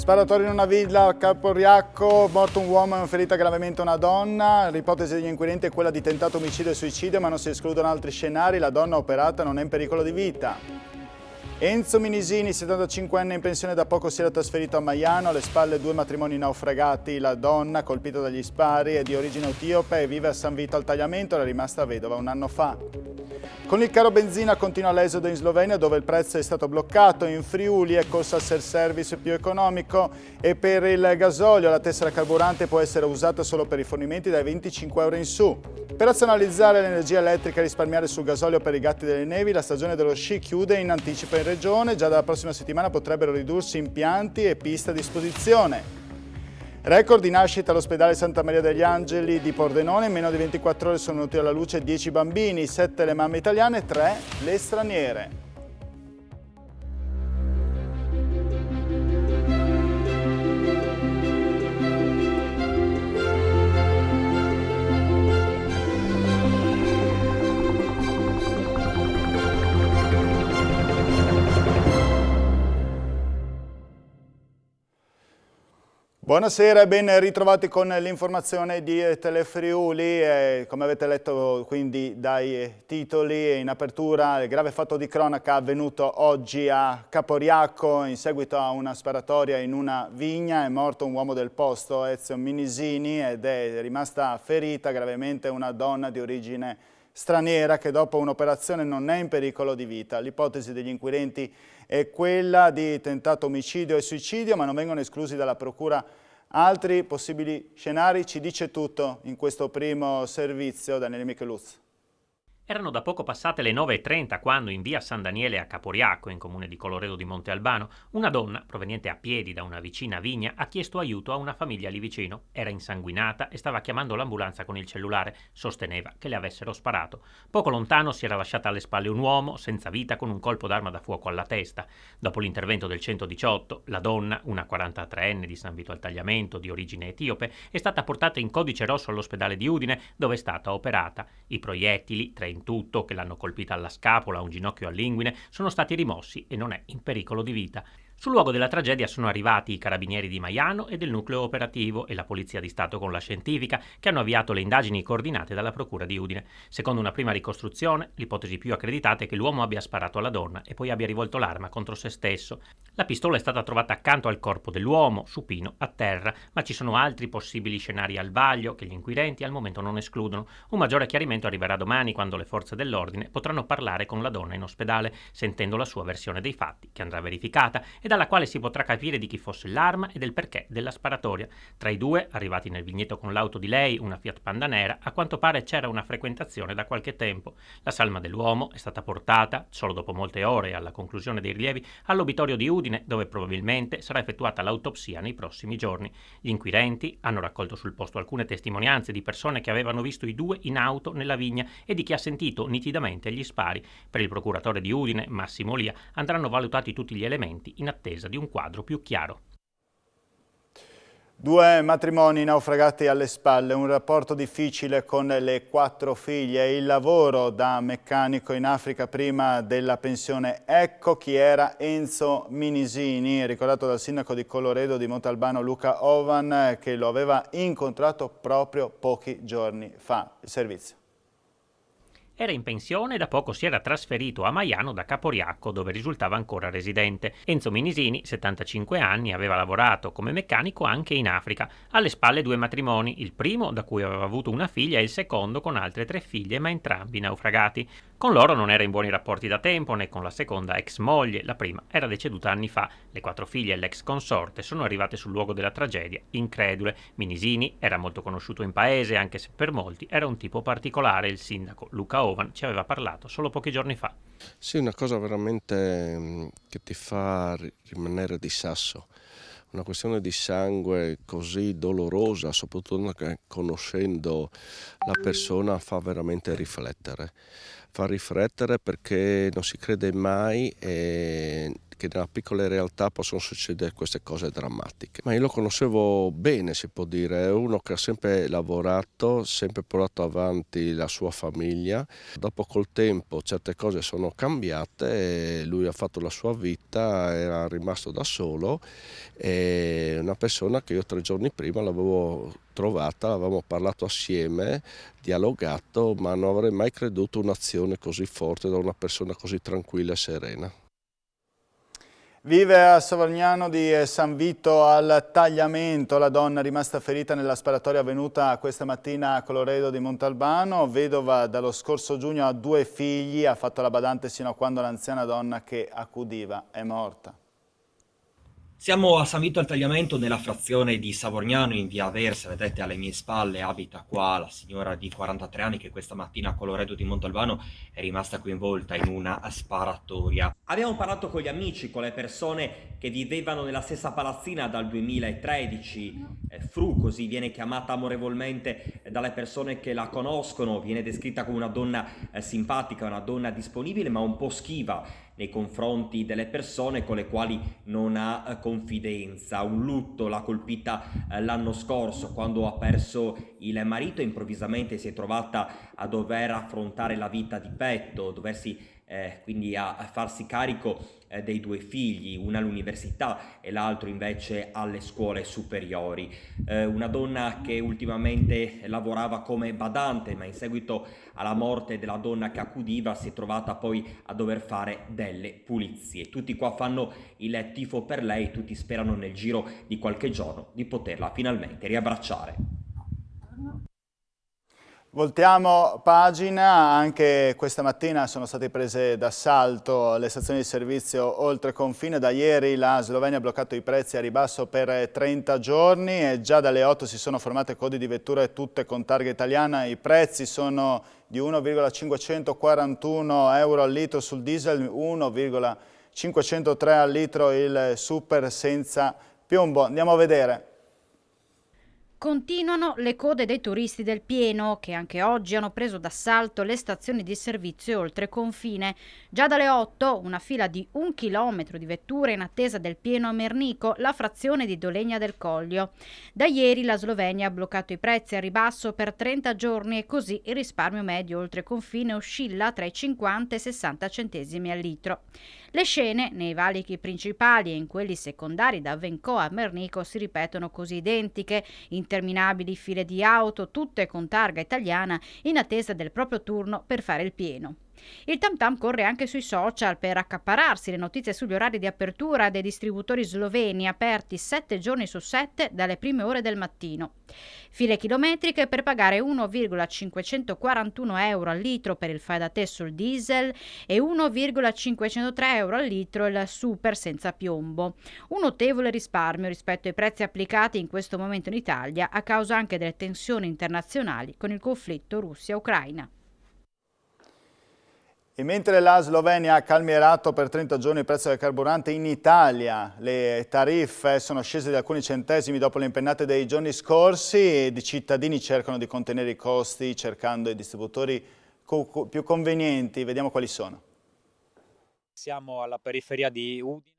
Sparatorio in una villa a Caporiacco, morto un uomo e ferita gravemente una donna. L'ipotesi degli inquirenti è quella di tentato omicidio e suicidio, ma non si escludono altri scenari. La donna operata non è in pericolo di vita. Enzo Minisini, 75enne in pensione, da poco si era trasferito a Maiano, alle spalle 2 matrimoni naufragati. La donna, colpita dagli spari, è di origine etiope e vive a San Vito al Tagliamento, era rimasta vedova un anno fa. Con il caro benzina continua l'esodo in Slovenia, dove il prezzo è stato bloccato. In Friuli è corso al self-service più economico, e per il gasolio la tessera carburante può essere usata solo per rifornimenti dai 25 euro in su. Per razionalizzare l'energia elettrica e risparmiare sul gasolio per i gatti delle nevi, la stagione dello sci chiude in anticipo in regione. Già dalla prossima settimana potrebbero ridursi impianti e piste a disposizione. Record di nascita all'ospedale Santa Maria degli Angeli di Pordenone. In meno di 24 ore sono venuti alla luce 10 bambini, 7 le mamme italiane, 3 le straniere. Buonasera e ben ritrovati con l'informazione di Telefriuli. Come avete letto quindi dai titoli in apertura, il grave fatto di cronaca avvenuto oggi a Caporiacco in seguito a una sparatoria in una vigna. È morto un uomo del posto, Ezio Minisini, ed è rimasta ferita gravemente una donna di origine straniera che dopo un'operazione non è in pericolo di vita. L'ipotesi degli inquirenti è quella di tentato omicidio e suicidio, ma non vengono esclusi dalla procura altri possibili scenari. Ci dice tutto in questo primo servizio Daniele Micheluzzi. Erano da poco passate le 9:30 quando in via San Daniele a Caporiacco, in comune di Colloredo di Monte Albano, una donna, proveniente a piedi da una vicina vigna, ha chiesto aiuto a una famiglia lì vicino. Era insanguinata e stava chiamando l'ambulanza con il cellulare. Sosteneva che le avessero sparato. Poco lontano si era lasciata alle spalle un uomo, senza vita, con un colpo d'arma da fuoco alla testa. Dopo l'intervento del 118, la donna, una 43enne di San Vito al Tagliamento, di origine etiope, è stata portata in codice rosso all'ospedale di Udine, dove è stata operata. I proiettili, 3 in tutto, che l'hanno colpita alla scapola, a un ginocchio all'inguine, sono stati rimossi e non è in pericolo di vita. Sul luogo della tragedia sono arrivati i carabinieri di Maiano e del nucleo operativo e la Polizia di Stato con la scientifica, che hanno avviato le indagini coordinate dalla Procura di Udine. Secondo una prima ricostruzione, l'ipotesi più accreditata è che l'uomo abbia sparato alla donna e poi abbia rivolto l'arma contro se stesso. La pistola è stata trovata accanto al corpo dell'uomo, supino a terra, ma ci sono altri possibili scenari al vaglio che gli inquirenti al momento non escludono. Un maggiore chiarimento arriverà domani, quando le forze dell'ordine potranno parlare con la donna in ospedale, sentendo la sua versione dei fatti, che andrà verificata e dalla quale si potrà capire di chi fosse l'arma e del perché della sparatoria. Tra i due, arrivati nel vigneto con l'auto di lei, una Fiat Panda nera, a quanto pare c'era una frequentazione da qualche tempo. La salma dell'uomo è stata portata, solo dopo molte ore e alla conclusione dei rilievi, all'obitorio di Udine, dove probabilmente sarà effettuata l'autopsia nei prossimi giorni. Gli inquirenti hanno raccolto sul posto alcune testimonianze di persone che avevano visto i due in auto nella vigna e di chi ha sentito nitidamente gli spari. Per il procuratore di Udine, Massimo Lia, andranno valutati tutti gli elementi in attesa di un quadro più chiaro. 2 matrimoni naufragati alle spalle, un rapporto difficile con le 4 figlie, il lavoro da meccanico in Africa prima della pensione. Ecco chi era Enzo Minisini, ricordato dal sindaco di Colloredo di Montalbano Luca Ovan, che lo aveva incontrato proprio pochi giorni fa. Il servizio. Era in pensione e da poco si era trasferito a Maiano da Caporiacco, dove risultava ancora residente. Enzo Minisini, 75 anni, aveva lavorato come meccanico anche in Africa. Alle spalle 2 matrimoni, il primo da cui aveva avuto una figlia e il secondo con altre 3 figlie, ma entrambi naufragati. Con loro non era in buoni rapporti da tempo, né con la seconda ex moglie, la prima era deceduta anni fa. Le 4 figlie e l'ex consorte sono arrivate sul luogo della tragedia, incredule. Minisini era molto conosciuto in paese, anche se per molti era un tipo particolare. Il sindaco Luca Ovan ci aveva parlato solo pochi giorni fa. Sì, una cosa veramente che ti fa rimanere di sasso. Una questione di sangue così dolorosa, soprattutto conoscendo la persona, fa veramente riflettere. fa riflettere perché non si crede mai che nella piccola realtà possono succedere queste cose drammatiche. Ma io lo conoscevo bene, si può dire, è uno che ha sempre lavorato, sempre portato avanti la sua famiglia. Dopo col tempo certe cose sono cambiate, lui ha fatto la sua vita, era rimasto da solo, e una persona che io 3 giorni prima l'avevo trovata, avevamo parlato assieme, dialogato, ma non avrei mai creduto un'azione così forte da una persona così tranquilla e serena. Vive a Savagnano di San Vito al Tagliamento la donna rimasta ferita nella sparatoria avvenuta questa mattina a Colloredo di Montalbano. Vedova dallo scorso giugno, ha 2 figli, ha fatto la badante sino a quando l'anziana donna che accudiva è morta. Siamo a San Vito al Tagliamento, nella frazione di Savognano in via Aversa. Vedete alle mie spalle abita qua la signora di 43 anni che questa mattina a Colloredo di Montalbano è rimasta coinvolta in una sparatoria. Abbiamo parlato con gli amici, con le persone che vivevano nella stessa palazzina dal 2013. Fru, così viene chiamata amorevolmente dalle persone che la conoscono, viene descritta come una donna simpatica, una donna disponibile ma un po' schiva nei confronti delle persone con le quali non ha confidenza. Un lutto l'ha colpita l'anno scorso quando ha perso il marito e improvvisamente si è trovata a dover affrontare la vita di petto, doversi quindi a farsi carico dei 2 figli, una all'università e l'altro invece alle scuole superiori. Una donna che ultimamente lavorava come badante, ma in seguito alla morte della donna che accudiva si è trovata poi a dover fare delle pulizie. Tutti qua fanno il tifo per lei, tutti sperano nel giro di qualche giorno di poterla finalmente riabbracciare. Voltiamo pagina, anche questa mattina sono state prese d'assalto le stazioni di servizio oltre confine. Da ieri la Slovenia ha bloccato i prezzi a ribasso per 30 giorni e già dalle 8 si sono formate code di vetture tutte con targa italiana. I prezzi sono di 1,541 euro al litro sul diesel, 1,503 al litro il super senza piombo. Andiamo a vedere. Continuano le code dei turisti del pieno, che anche oggi hanno preso d'assalto le stazioni di servizio oltre confine. Già dalle 8 una fila di 1 chilometro di vetture in attesa del pieno a Mernico, la frazione di Dolegna del Coglio. Da ieri la Slovenia ha bloccato i prezzi a ribasso per 30 giorni e così il risparmio medio oltre confine oscilla tra i 50 e i 60 centesimi al litro. Le scene nei valichi principali e in quelli secondari da Venco a Mernico si ripetono così identiche, interminabili file di auto, tutte con targa italiana, in attesa del proprio turno per fare il pieno. Il tam tam corre anche sui social per accaparrarsi le notizie sugli orari di apertura dei distributori sloveni aperti 7 giorni su 7 dalle prime ore del mattino. File chilometriche per pagare 1,541 euro al litro per il fai da te sul diesel e 1,503 euro al litro il super senza piombo. Un notevole risparmio rispetto ai prezzi applicati in questo momento in Italia a causa anche delle tensioni internazionali con il conflitto Russia-Ucraina. E mentre la Slovenia ha calmierato per 30 giorni il prezzo del carburante, in Italia le tariffe sono scese di alcuni centesimi dopo le impennate dei giorni scorsi e i cittadini cercano di contenere i costi cercando i distributori più convenienti. Vediamo quali sono. Siamo alla periferia di Udine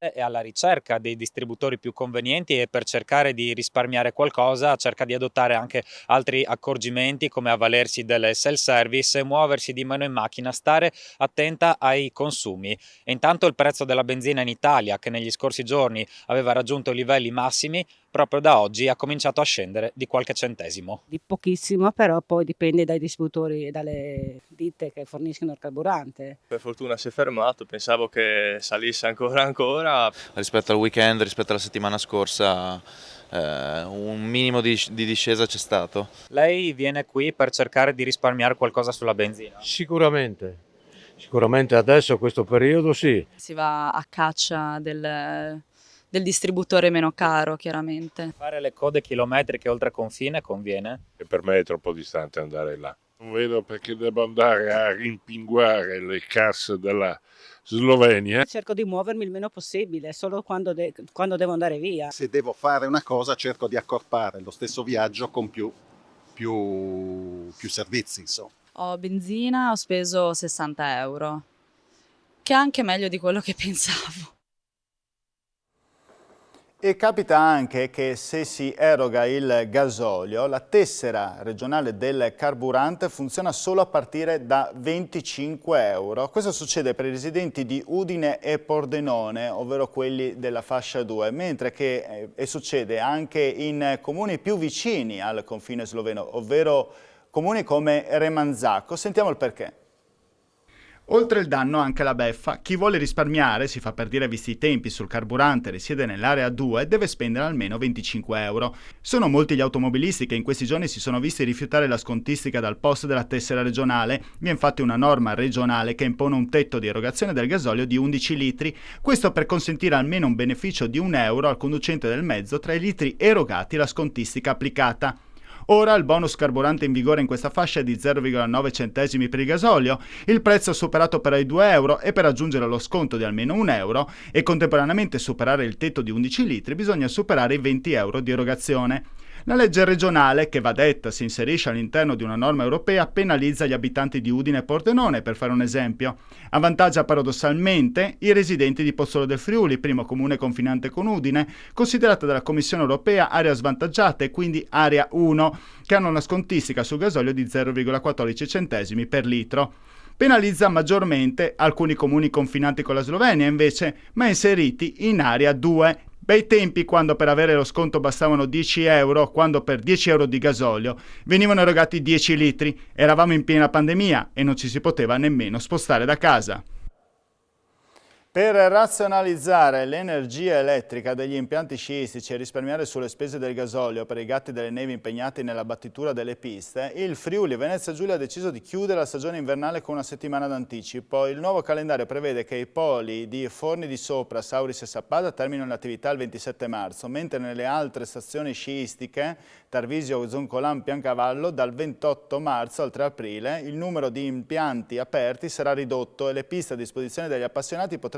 e alla ricerca dei distributori più convenienti e per cercare di risparmiare qualcosa cerca di adottare anche altri accorgimenti come avvalersi del self-service, muoversi di meno in macchina, stare attenta ai consumi. E intanto il prezzo della benzina in Italia, che negli scorsi giorni aveva raggiunto livelli massimi, proprio da oggi ha cominciato a scendere di qualche centesimo. Di pochissimo, però poi dipende dai distributori e dalle ditte che forniscono il carburante. Per fortuna si è fermato, pensavo che salisse ancora. Rispetto al weekend, rispetto alla settimana scorsa, un minimo di discesa c'è stato. Lei viene qui per cercare di risparmiare qualcosa sulla benzina? Sicuramente adesso, questo periodo sì. Si va a caccia del distributore meno caro, chiaramente. Fare le code chilometriche oltre confine conviene? E per me è troppo distante andare là. Non vedo perché devo andare a rimpinguare le casse della Slovenia. Cerco di muovermi il meno possibile, solo quando devo andare via. Se devo fare una cosa cerco di accorpare lo stesso viaggio con più servizi, insomma. Ho benzina, ho speso 60 euro, che è anche meglio di quello che pensavo. E capita anche che se si eroga il gasolio, la tessera regionale del carburante funziona solo a partire da 25 euro. Questo succede per i residenti di Udine e Pordenone, ovvero quelli della fascia 2, mentre che succede anche in comuni più vicini al confine sloveno, ovvero comuni come Remanzacco. Sentiamo il perché. Oltre il danno anche la beffa. Chi vuole risparmiare, si fa per dire visti i tempi, sul carburante, risiede nell'area 2, deve spendere almeno 25 euro. Sono molti gli automobilisti che in questi giorni si sono visti rifiutare la scontistica dal posto della tessera regionale. Vi è infatti una norma regionale che impone un tetto di erogazione del gasolio di 11 litri. Questo per consentire almeno un beneficio di 1 euro al conducente del mezzo tra i litri erogati e la scontistica applicata. Ora il bonus carburante in vigore in questa fascia è di 0,9 centesimi per il gasolio, il prezzo superato però i 2 euro e per raggiungere lo sconto di almeno 1 euro e contemporaneamente superare il tetto di 11 litri bisogna superare i 20 euro di erogazione. La legge regionale, che va detta si inserisce all'interno di una norma europea, penalizza gli abitanti di Udine e Pordenone, per fare un esempio. Avvantaggia paradossalmente i residenti di Pozzolo del Friuli, primo comune confinante con Udine, considerata dalla Commissione europea area svantaggiata e quindi area 1, che hanno una scontistica sul gasolio di 0,14 centesimi per litro. Penalizza maggiormente alcuni comuni confinanti con la Slovenia, invece, ma inseriti in area 2. Bei tempi quando per avere lo sconto bastavano 10 euro, quando per 10 euro di gasolio venivano erogati 10 litri. Eravamo in piena pandemia e non ci si poteva nemmeno spostare da casa. Per razionalizzare l'energia elettrica degli impianti sciistici e risparmiare sulle spese del gasolio per i gatti delle nevi impegnati nella battitura delle piste, il Friuli Venezia Giulia ha deciso di chiudere la stagione invernale con una settimana d'anticipo. Il nuovo calendario prevede che i poli di Forni di Sopra, Sauris e Sappada terminino l'attività il 27 marzo, mentre nelle altre stazioni sciistiche, Tarvisio, Zoncolan, Piancavallo, dal 28 marzo al 3 aprile il numero di impianti aperti sarà ridotto e le piste a disposizione degli appassionati potrebbero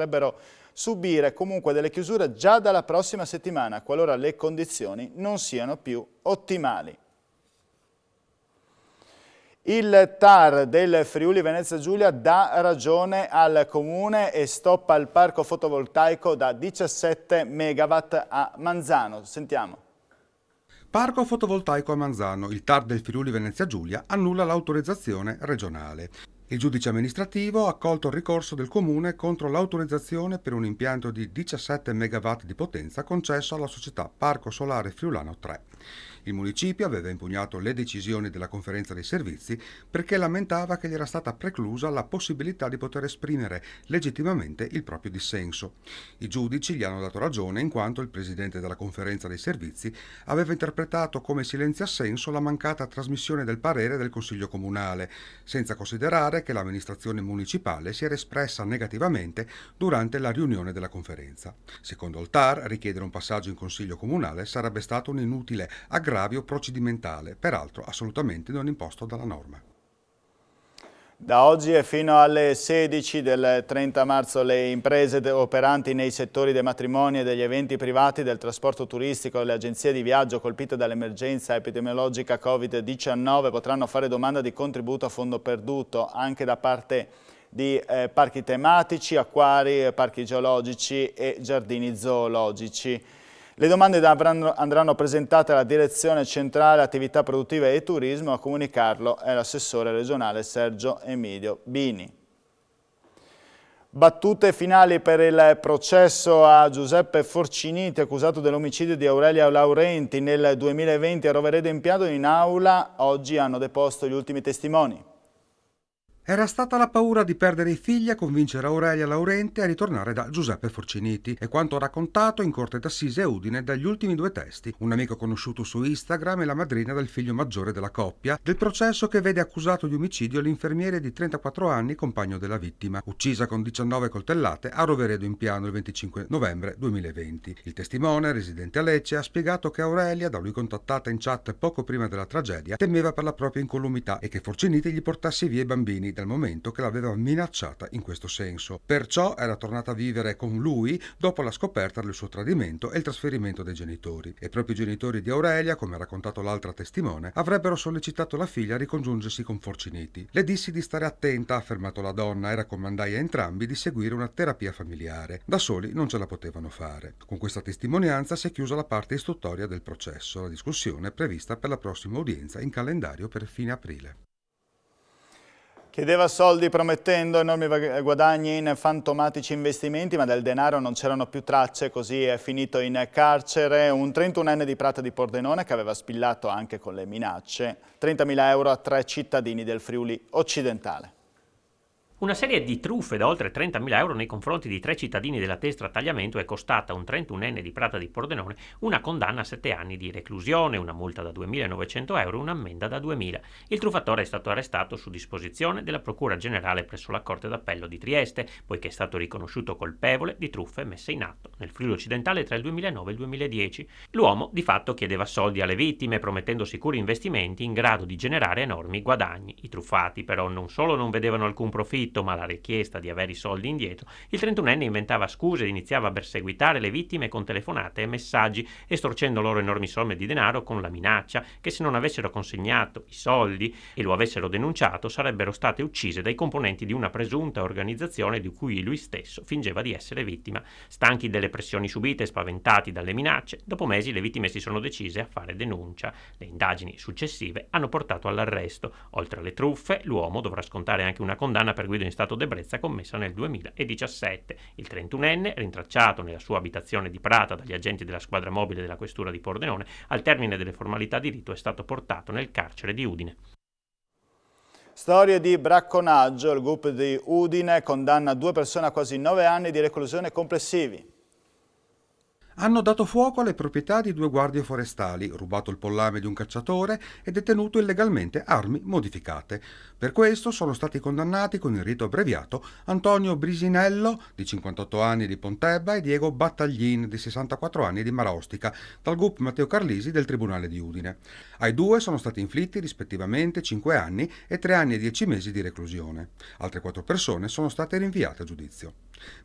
subire comunque delle chiusure già dalla prossima settimana, qualora le condizioni non siano più ottimali. Il TAR del Friuli Venezia Giulia dà ragione al Comune e stoppa il parco fotovoltaico da 17 megawatt a Manzano. Sentiamo. Parco fotovoltaico a Manzano. Il TAR del Friuli Venezia Giulia annulla l'autorizzazione regionale. Il giudice amministrativo ha accolto il ricorso del Comune contro l'autorizzazione per un impianto di 17 MW di potenza concesso alla società Parco Solare Friulano 3. Il municipio aveva impugnato le decisioni della conferenza dei servizi perché lamentava che gli era stata preclusa la possibilità di poter esprimere legittimamente il proprio dissenso. I giudici gli hanno dato ragione in quanto il presidente della conferenza dei servizi aveva interpretato come silenzio-assenso la mancata trasmissione del parere del Consiglio Comunale, senza considerare che l'amministrazione municipale si era espressa negativamente durante la riunione della conferenza. Secondo il TAR, richiedere un passaggio in Consiglio Comunale sarebbe stato un inutile aggravio procedimentale, peraltro assolutamente non imposto dalla norma. Da oggi e fino alle 16 del 30 marzo le imprese operanti nei settori dei matrimoni e degli eventi privati, del trasporto turistico e le agenzie di viaggio colpite dall'emergenza epidemiologica Covid-19 potranno fare domanda di contributo a fondo perduto anche da parte di parchi tematici, acquari, parchi geologici e giardini zoologici. Le domande andranno presentate alla Direzione Centrale Attività Produttive e Turismo, a comunicarlo è l'assessore regionale Sergio Emilio Bini. Battute finali per il processo a Giuseppe Forciniti, accusato dell'omicidio di Aurelia Laurenti nel 2020 a Roveredo in Piado. In aula oggi hanno deposto gli ultimi testimoni. Era stata la paura di perdere i figli a convincere Aurelia Laurenti a ritornare da Giuseppe Forciniti, e quanto raccontato in corte d'assise a Udine dagli ultimi due testi, un amico conosciuto su Instagram e la madrina del figlio maggiore della coppia, del processo che vede accusato di omicidio l'infermiere di 34 anni, compagno della vittima, uccisa con 19 coltellate a Roveredo in Piano il 25 novembre 2020. Il testimone, residente a Lecce, ha spiegato che Aurelia, da lui contattata in chat poco prima della tragedia, temeva per la propria incolumità e che Forciniti gli portasse via i bambini anni dal momento che l'aveva minacciata in questo senso. Perciò era tornata a vivere con lui dopo la scoperta del suo tradimento e il trasferimento dei genitori. E proprio i genitori di Aurelia, come ha raccontato l'altra testimone, avrebbero sollecitato la figlia a ricongiungersi con Forciniti. Le dissi di stare attenta, ha affermato la donna, e raccomandai a entrambi di seguire una terapia familiare. Da soli non ce la potevano fare. Con questa testimonianza si è chiusa la parte istruttoria del processo. La discussione è prevista per la prossima udienza in calendario per fine aprile. Chiedeva soldi promettendo enormi guadagni in fantomatici investimenti, ma del denaro non c'erano più tracce, così è finito in carcere un 31enne di Prata di Pordenone che aveva spillato anche con le minacce 30.000 euro a 3 cittadini del Friuli occidentale. Una serie di truffe da oltre 30.000 euro nei confronti di 3 cittadini della Testra Tagliamento è costata a un 31enne di Prata di Pordenone una condanna a 7 anni di reclusione, una multa da 2.900 euro e un'ammenda da 2.000. Il truffatore è stato arrestato su disposizione della Procura Generale presso la Corte d'Appello di Trieste, poiché è stato riconosciuto colpevole di truffe messe in atto nel Friuli occidentale tra il 2009 e il 2010. L'uomo di fatto chiedeva soldi alle vittime promettendo sicuri investimenti in grado di generare enormi guadagni. I truffati però non solo non vedevano alcun profitto, ma la richiesta di avere i soldi indietro, il 31enne inventava scuse ed iniziava a perseguitare le vittime con telefonate e messaggi, estorcendo loro enormi somme di denaro con la minaccia che se non avessero consegnato i soldi e lo avessero denunciato sarebbero state uccise dai componenti di una presunta organizzazione di cui lui stesso fingeva di essere vittima. Stanchi delle pressioni subite e spaventati dalle minacce, dopo mesi le vittime si sono decise a fare denuncia. Le indagini successive hanno portato all'arresto. Oltre alle truffe, l'uomo dovrà scontare anche una condanna per guida in stato d'ebbrezza commessa nel 2017. Il 31enne, rintracciato nella sua abitazione di Prata dagli agenti della squadra mobile della questura di Pordenone, al termine delle formalità di rito è stato portato nel carcere di Udine. Storie di bracconaggio. Il GUP di Udine condanna 2 persone a quasi 9 anni di reclusione complessivi. Hanno dato fuoco alle proprietà di 2 guardie forestali, rubato il pollame di un cacciatore e detenuto illegalmente armi modificate. Per questo sono stati condannati con il rito abbreviato Antonio Brisinello, di 58 anni di Pontebba, e Diego Battaglin, di 64 anni di Marostica, dal GUP Matteo Carlisi del Tribunale di Udine. Ai 2 sono stati inflitti rispettivamente 5 anni e 3 anni e 10 mesi di reclusione. Altre 4 persone sono state rinviate a giudizio.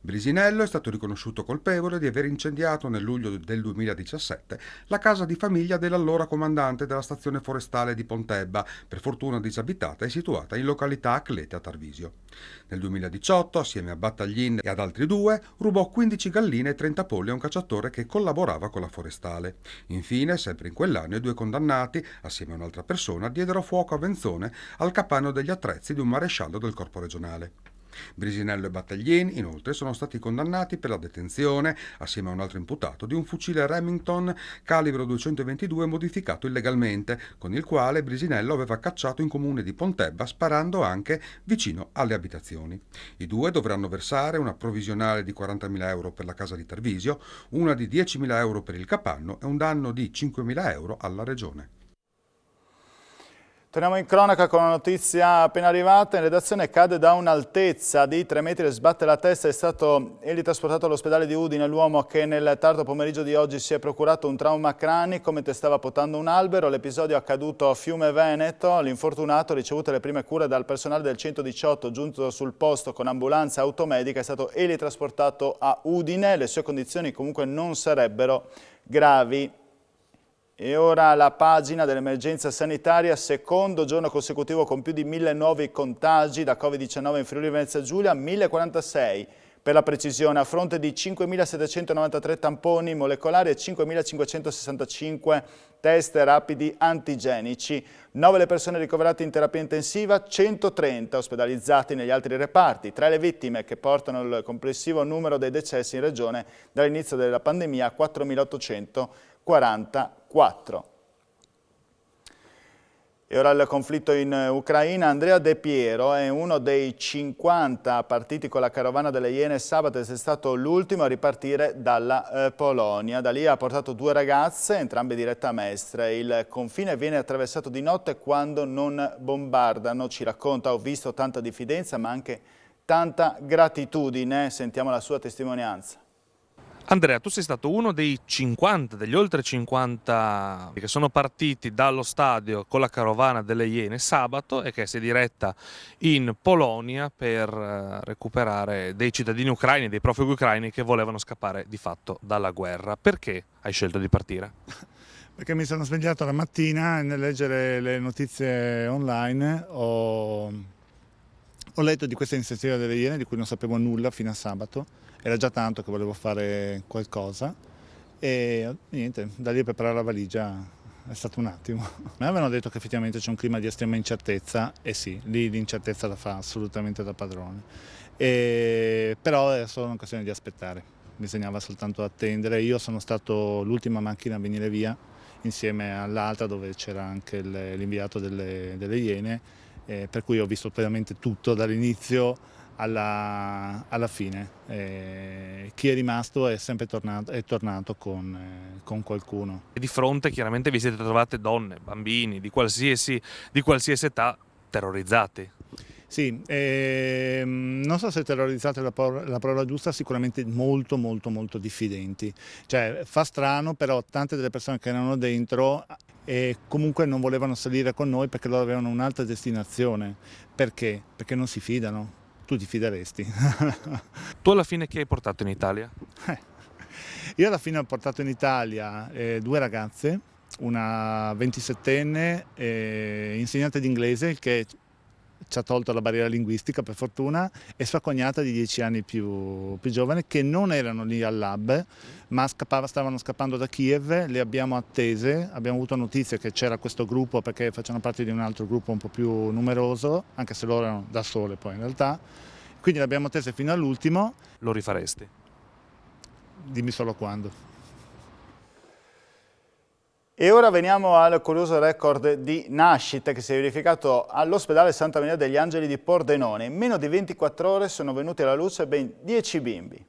Brisinello è stato riconosciuto colpevole di aver incendiato nel luglio del 2017 la casa di famiglia dell'allora comandante della stazione forestale di Pontebba, per fortuna disabitata e situata in località Aclete a Tarvisio. Nel 2018, assieme a Battaglin e ad altri 2, rubò 15 galline e 30 polli a un cacciatore che collaborava con la forestale. Infine, sempre in quell'anno, i 2 condannati, assieme a un'altra persona, diedero fuoco a Venzone al capanno degli attrezzi di un maresciallo del corpo regionale. Brisinello e Battaglin, inoltre, sono stati condannati per la detenzione, assieme a un altro imputato, di un fucile Remington calibro 222 modificato illegalmente, con il quale Brisinello aveva cacciato in comune di Pontebba, sparando anche vicino alle abitazioni. I 2 dovranno versare una provvisionale di 40.000 euro per la casa di Tarvisio, una di 10.000 euro per il capanno e un danno di 5.000 euro alla regione. Torniamo in cronaca con una notizia appena arrivata. In redazione: cade da un'altezza di 3 metri e sbatte la testa. È stato trasportato all'ospedale di Udine l'uomo che nel tardo pomeriggio di oggi si è procurato un trauma cranico mentre stava potando un albero. L'episodio è accaduto a Fiume Veneto. L'infortunato, ricevute le prime cure dal personale del 118 giunto sul posto con ambulanza automedica, è stato elitrasportato a Udine. Le sue condizioni comunque non sarebbero gravi. E ora la pagina dell'emergenza sanitaria, secondo giorno consecutivo con più di 1.000 nuovi contagi da Covid-19 in Friuli Venezia Giulia, 1.046 per la precisione, a fronte di 5.793 tamponi molecolari e 5.565 test rapidi antigenici. 9 le persone ricoverate in terapia intensiva, 130 ospedalizzati negli altri reparti. 3 le vittime, che portano il complessivo numero dei decessi in regione dall'inizio della pandemia a 4.844. E ora il conflitto in Ucraina. Andrea De Piero è uno dei 50 partiti con la carovana delle Iene sabato, è stato l'ultimo a ripartire dalla Polonia. Da lì ha portato 2 ragazze, entrambe dirette a Mestre. Il confine viene attraversato di notte quando non bombardano. Ci racconta: ho visto tanta diffidenza ma anche tanta gratitudine. Sentiamo la sua testimonianza. Andrea, tu sei stato uno dei 50, degli oltre 50 che sono partiti dallo stadio con la carovana delle Iene sabato e che si è diretta in Polonia per recuperare dei cittadini ucraini, dei profughi ucraini che volevano scappare di fatto dalla guerra. Perché hai scelto di partire? Perché mi sono svegliato la mattina e nel leggere le notizie online ho letto di questa iniziativa delle Iene di cui non sapevo nulla fino a sabato. Era già tanto che volevo fare qualcosa e niente, da lì a preparare la valigia è stato un attimo. Mi avevano detto che effettivamente c'è un clima di estrema incertezza e sì, lì l'incertezza la fa assolutamente da padrone. Però è solo una questione di aspettare, bisognava soltanto attendere. Io sono stato l'ultima macchina a venire via insieme all'altra dove c'era anche l'inviato delle Iene, per cui ho visto veramente tutto dall'inizio alla fine. Chi è rimasto è sempre tornato con qualcuno. E di fronte chiaramente vi siete trovate donne, bambini di qualsiasi età terrorizzati. Sì, non so se terrorizzate è la parola giusta, sicuramente molto diffidenti. Cioè fa strano, però tante delle persone che erano dentro comunque non volevano salire con noi perché loro avevano un'altra destinazione. Perché? Perché non si fidano. Tu ti fideresti? Tu alla fine chi hai portato in Italia? Io alla fine ho portato in Italia 2 ragazze, una 27enne insegnante di inglese che ci ha tolto la barriera linguistica per fortuna, e sua cognata di 10 anni più giovane, che non erano lì al lab ma stavano scappando da Kiev. Le abbiamo attese, abbiamo avuto notizie che c'era questo gruppo perché facevano parte di un altro gruppo un po' più numeroso, anche se loro erano da sole poi in realtà, quindi le abbiamo attese fino all'ultimo. Lo rifaresti? Dimmi solo quando. E ora veniamo al curioso record di nascite che si è verificato all'ospedale Santa Maria degli Angeli di Pordenone. In meno di 24 ore sono venuti alla luce ben 10 bimbi.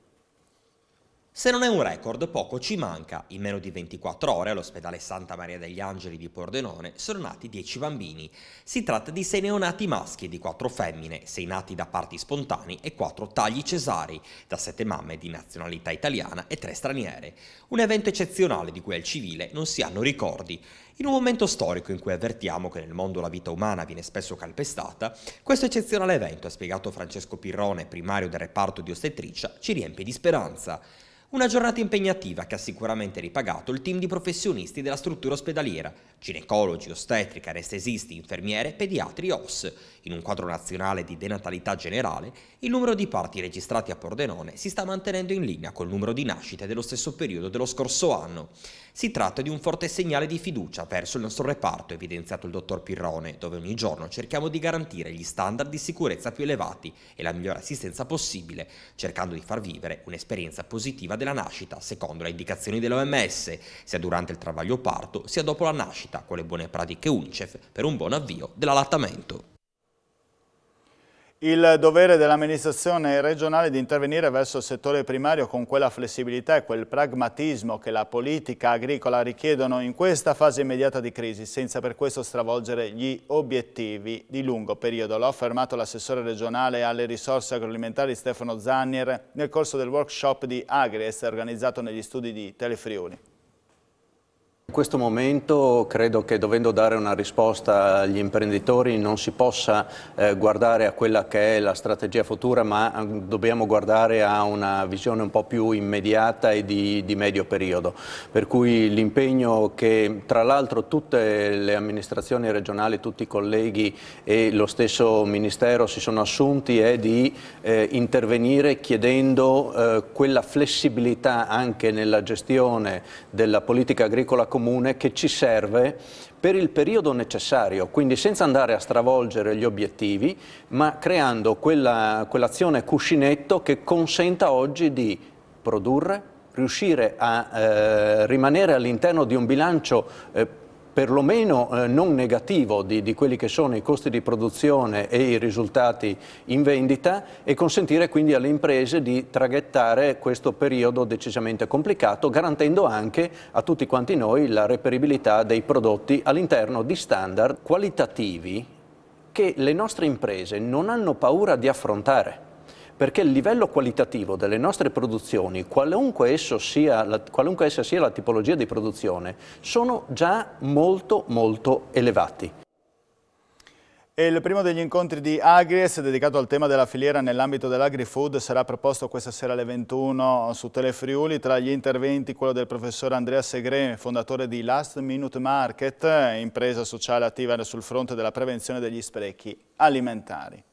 Se non è un record, poco ci manca. In meno di 24 ore all'ospedale Santa Maria degli Angeli di Pordenone sono nati 10 bambini. Si tratta di 6 neonati maschi e di 4 femmine, 6 nati da parti spontanei e 4 tagli cesarei, da 7 mamme di nazionalità italiana e 3 straniere. Un evento eccezionale di cui al civile non si hanno ricordi. In un momento storico in cui avvertiamo che nel mondo la vita umana viene spesso calpestata, questo eccezionale evento, ha spiegato Francesco Pirrone, primario del reparto di ostetricia, ci riempie di speranza. Una giornata impegnativa che ha sicuramente ripagato il team di professionisti della struttura ospedaliera, ginecologi, ostetriche, anestesisti, infermiere, pediatri e OS. In un quadro nazionale di denatalità generale, il numero di parti registrati a Pordenone si sta mantenendo in linea col numero di nascite dello stesso periodo dello scorso anno. Si tratta di un forte segnale di fiducia verso il nostro reparto, evidenziato il dottor Pirrone, dove ogni giorno cerchiamo di garantire gli standard di sicurezza più elevati e la migliore assistenza possibile, cercando di far vivere un'esperienza positiva della nascita, secondo le indicazioni dell'OMS, sia durante il travaglio parto, sia dopo la nascita, con le buone pratiche UNICEF per un buon avvio dell'allattamento. Il dovere dell'amministrazione regionale di intervenire verso il settore primario con quella flessibilità e quel pragmatismo che la politica agricola richiedono in questa fase immediata di crisi, senza per questo stravolgere gli obiettivi di lungo periodo. L'ha affermato l'assessore regionale alle risorse agroalimentari Stefano Zannier nel corso del workshop di Agriest organizzato negli studi di Telefriuli. In questo momento credo che, dovendo dare una risposta agli imprenditori, non si possa guardare a quella che è la strategia futura, ma dobbiamo guardare a una visione un po' più immediata e di medio periodo. Per cui l'impegno che tra l'altro tutte le amministrazioni regionali, tutti i colleghi e lo stesso Ministero si sono assunti è di intervenire chiedendo quella flessibilità anche nella gestione della politica agricola comune che ci serve per il periodo necessario, quindi senza andare a stravolgere gli obiettivi, ma creando quell'azione cuscinetto che consenta oggi di produrre, riuscire a rimanere all'interno di un bilancio perlomeno non negativo di quelli che sono i costi di produzione e i risultati in vendita, e consentire quindi alle imprese di traghettare questo periodo decisamente complicato, garantendo anche a tutti quanti noi la reperibilità dei prodotti all'interno di standard qualitativi che le nostre imprese non hanno paura di affrontare. perché il livello qualitativo delle nostre produzioni, qualunque essa sia la tipologia di produzione, sono già molto molto elevati. E il primo degli incontri di Agries, dedicato al tema della filiera nell'ambito dell'agri-food, sarà proposto questa sera alle 21 su Telefriuli. Tra gli interventi quello del professor Andrea Segre, fondatore di Last Minute Market, impresa sociale attiva sul fronte della prevenzione degli sprechi alimentari.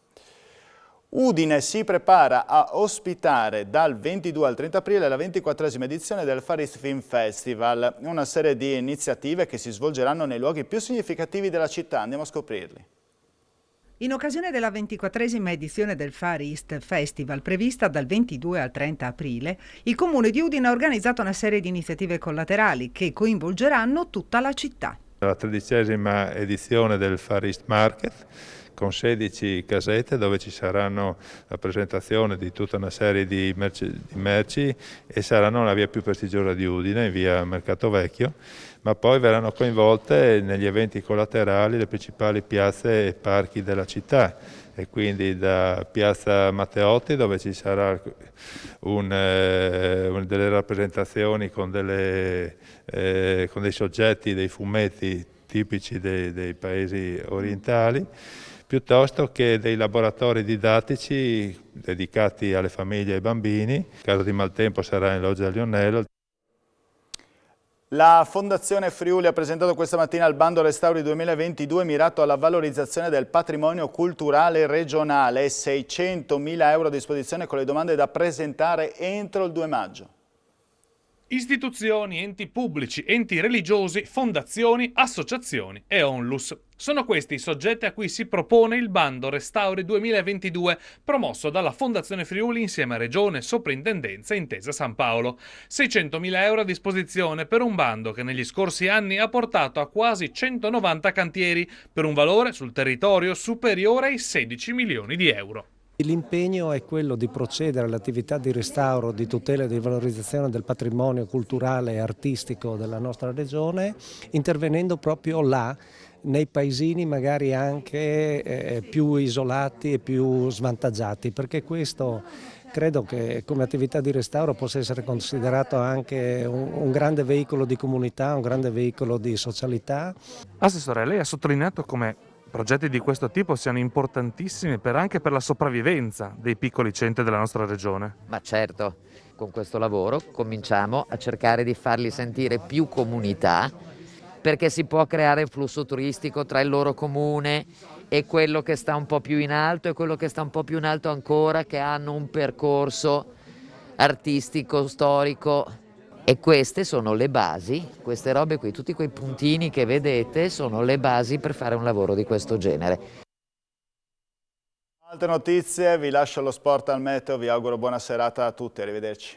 Udine si prepara a ospitare dal 22 al 30 aprile la 24esima edizione del Far East Film Festival, una serie di iniziative che si svolgeranno nei luoghi più significativi della città. Andiamo a scoprirli. In occasione della 24esima edizione del Far East Festival, prevista dal 22 al 30 aprile, il Comune di Udine ha organizzato una serie di iniziative collaterali che coinvolgeranno tutta la città. La 13esima edizione del Far East Market, con 16 casette dove ci saranno la presentazione di tutta una serie di merci e saranno nella via più prestigiosa di Udine, via Mercato Vecchio, ma poi verranno coinvolte negli eventi collaterali le principali piazze e parchi della città, e quindi da Piazza Matteotti, dove ci sarà delle rappresentazioni con dei soggetti, dei fumetti tipici dei paesi orientali, piuttosto che dei laboratori didattici dedicati alle famiglie e ai bambini. In caso di maltempo sarà in Loggia Lionello. La Fondazione Friuli ha presentato questa mattina il bando Restauri 2022 mirato alla valorizzazione del patrimonio culturale regionale, 600.000 euro a disposizione con le domande da presentare entro il 2 maggio. Istituzioni, enti pubblici, enti religiosi, fondazioni, associazioni e onlus. Sono questi i soggetti a cui si propone il bando Restauri 2022 promosso dalla Fondazione Friuli insieme a Regione, Soprintendenza e Intesa San Paolo. 600.000 euro a disposizione per un bando che negli scorsi anni ha portato a quasi 190 cantieri per un valore sul territorio superiore ai 16 milioni di euro. L'impegno è quello di procedere all'attività di restauro, di tutela e di valorizzazione del patrimonio culturale e artistico della nostra regione, intervenendo proprio là, nei paesini magari anche più isolati e più svantaggiati, perché questo credo che come attività di restauro possa essere considerato anche un grande veicolo di comunità, un grande veicolo di socialità. Assessore, lei ha sottolineato come progetti di questo tipo siano importantissimi anche per la sopravvivenza dei piccoli centri della nostra regione. Ma certo, con questo lavoro cominciamo a cercare di farli sentire più comunità, perché si può creare flusso turistico tra il loro comune e quello che sta un po' più in alto e quello che sta un po' più in alto ancora, che hanno un percorso artistico, storico. E queste sono le basi, queste robe qui, tutti quei puntini che vedete sono le basi per fare un lavoro di questo genere. Altre notizie, vi lascio lo sport al meteo, vi auguro buona serata a tutti, arrivederci.